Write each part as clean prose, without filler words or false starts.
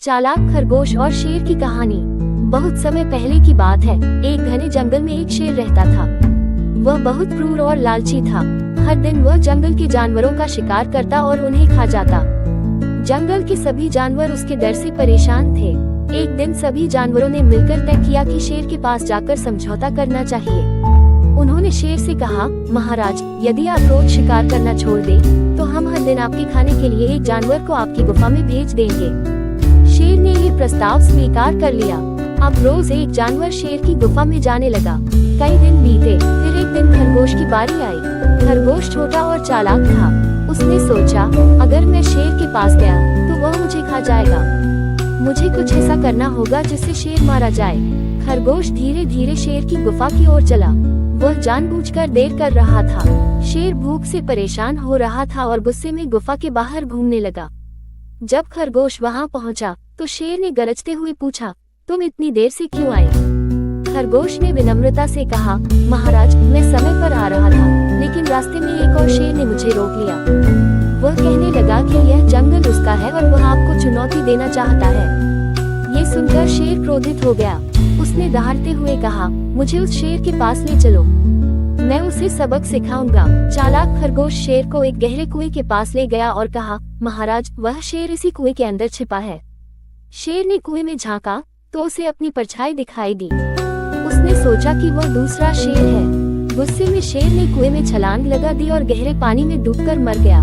चालाक खरगोश और शेर की कहानी। बहुत समय पहले की बात है। एक घने जंगल में एक शेर रहता था। वह बहुत क्रूर और लालची था। हर दिन वह जंगल के जानवरों का शिकार करता और उन्हें खा जाता। जंगल के सभी जानवर उसके डर से परेशान थे। एक दिन सभी जानवरों ने मिलकर तय किया कि शेर के पास जाकर समझौता करना चाहिए। उन्होंने शेर से कहा, महाराज, यदि आप रोज शिकार करना छोड़ दें, तो हम हर दिन आपके खाने के लिए एक जानवर को आपकी गुफा में भेज देंगे। शेर ने ये प्रस्ताव स्वीकार कर लिया। अब रोज एक जानवर शेर की गुफा में जाने लगा। कई दिन बीते, फिर एक दिन खरगोश की बारी आई। खरगोश छोटा और चालाक था। उसने सोचा, अगर मैं शेर के पास गया तो वह मुझे खा जाएगा। मुझे कुछ ऐसा करना होगा जिससे शेर मारा जाए। खरगोश धीरे धीरे शेर की गुफा की ओर चला। वह जानबूझकर देर कर रहा था। शेर भूख से परेशान हो रहा था और गुस्से में गुफा के बाहर घूमने लगा। जब खरगोश वहां पहुंचा, तो शेर ने गरजते हुए पूछा, तुम इतनी देर से क्यों आए? खरगोश ने विनम्रता से कहा, महाराज, मैं समय पर आ रहा था, लेकिन रास्ते में एक और शेर ने मुझे रोक लिया। वह कहने लगा कि यह जंगल उसका है और वह आपको चुनौती देना चाहता है। ये सुनकर शेर क्रोधित हो गया। उसने दहाड़ते हुए कहा, मुझे उस शेर के पास ले चलो, मैं उसे सबक सिखाऊंगा। चालाक खरगोश शेर को एक गहरे कुएं के पास ले गया और कहा, महाराज, वह शेर इसी कुएं के अंदर छिपा है। शेर ने कुएं में झांका तो उसे अपनी परछाई दिखाई दी। उसने सोचा कि वह दूसरा शेर है। गुस्से में शेर ने कुएं में छलांग लगा दी और गहरे पानी में डूबकर मर गया।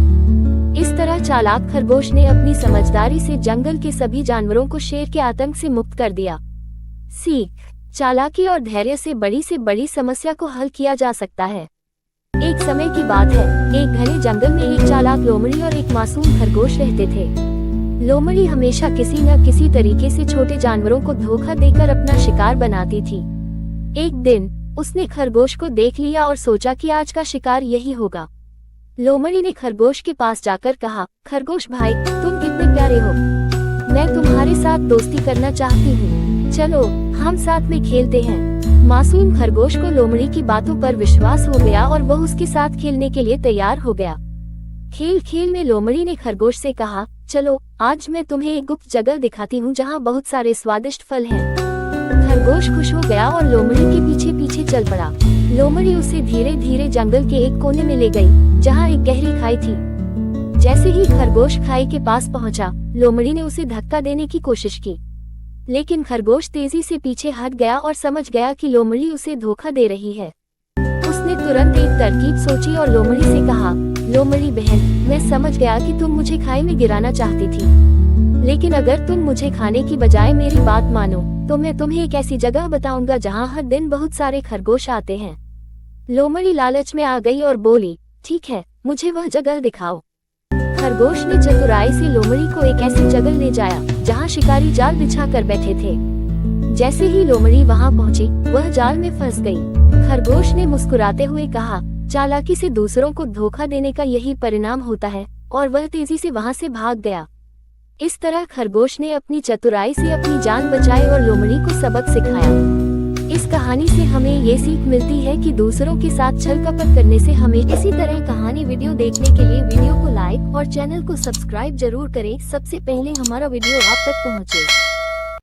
इस तरह चालाक खरगोश ने अपनी समझदारी से जंगल के सभी जानवरों को शेर के आतंक से मुक्त कर दिया। सीख: चालाकी और धैर्य से बड़ी समस्या को हल किया जा सकता है। एक समय की बात है। एक घने जंगल में एक चालाक लोमड़ी और एक मासूम खरगोश रहते थे। लोमड़ी हमेशा किसी न किसी तरीके से छोटे जानवरों को धोखा देकर अपना शिकार बनाती थी। एक दिन उसने खरगोश को देख लिया और सोचा कि आज का शिकार यही होगा। लोमड़ी ने खरगोश के पास जाकर कहा, खरगोश भाई, तुम कितने प्यारे हो। मैं तुम्हारे साथ दोस्ती करना चाहती हूँ। चलो हम साथ में खेलते हैं। मासूम खरगोश को लोमड़ी की बातों पर विश्वास हो गया और वह उसके साथ खेलने के लिए तैयार हो गया। खेल खेल में लोमड़ी ने खरगोश से कहा, चलो आज मैं तुम्हें एक गुप्त जगह दिखाती हूँ जहाँ बहुत सारे स्वादिष्ट फल हैं। खरगोश खुश हो गया और लोमड़ी के पीछे पीछे चल पड़ा। लोमड़ी उसे धीरे धीरे जंगल के एक कोने में ले गई, जहाँ एक गहरी खाई थी। जैसे ही खरगोश खाई के पास पहुँचा, लोमड़ी ने उसे धक्का देने की कोशिश की, लेकिन खरगोश तेजी से पीछे हट गया और समझ गया कि लोमड़ी उसे धोखा दे रही है। उसने तुरंत एक तरकीब सोची और लोमड़ी से कहा, लोमड़ी बहन, मैं समझ गया कि तुम मुझे खाई में गिराना चाहती थी, लेकिन अगर तुम मुझे खाने की बजाय मेरी बात मानो तो मैं तुम्हें एक ऐसी जगह बताऊंगा जहां हर दिन बहुत सारे खरगोश आते हैं। लोमड़ी लालच में आ गई और बोली, ठीक है, मुझे वह जगह दिखाओ। खरगोश ने चतुराई से लोमड़ी को एक ऐसी जगह ले जाया जहां शिकारी जाल बिछा कर बैठे थे। जैसे ही लोमड़ी वहां पहुंची, वह जाल में फंस गई। खरगोश ने मुस्कुराते हुए कहा, चालाकी से दूसरों को धोखा देने का यही परिणाम होता है, और वह तेजी से वहां से भाग गया। इस तरह खरगोश ने अपनी चतुराई से अपनी जान बचाई और लोमड़ी को सबक सिखाया। इस कहानी से हमें ये सीख मिलती है कि दूसरों के साथ छल कपट करने से हमें इसी तरह कहानी वीडियो देखने के लिए वीडियो को लाइक और चैनल को सब्सक्राइब जरूर करें, सबसे पहले हमारा वीडियो आप तक पहुंचे।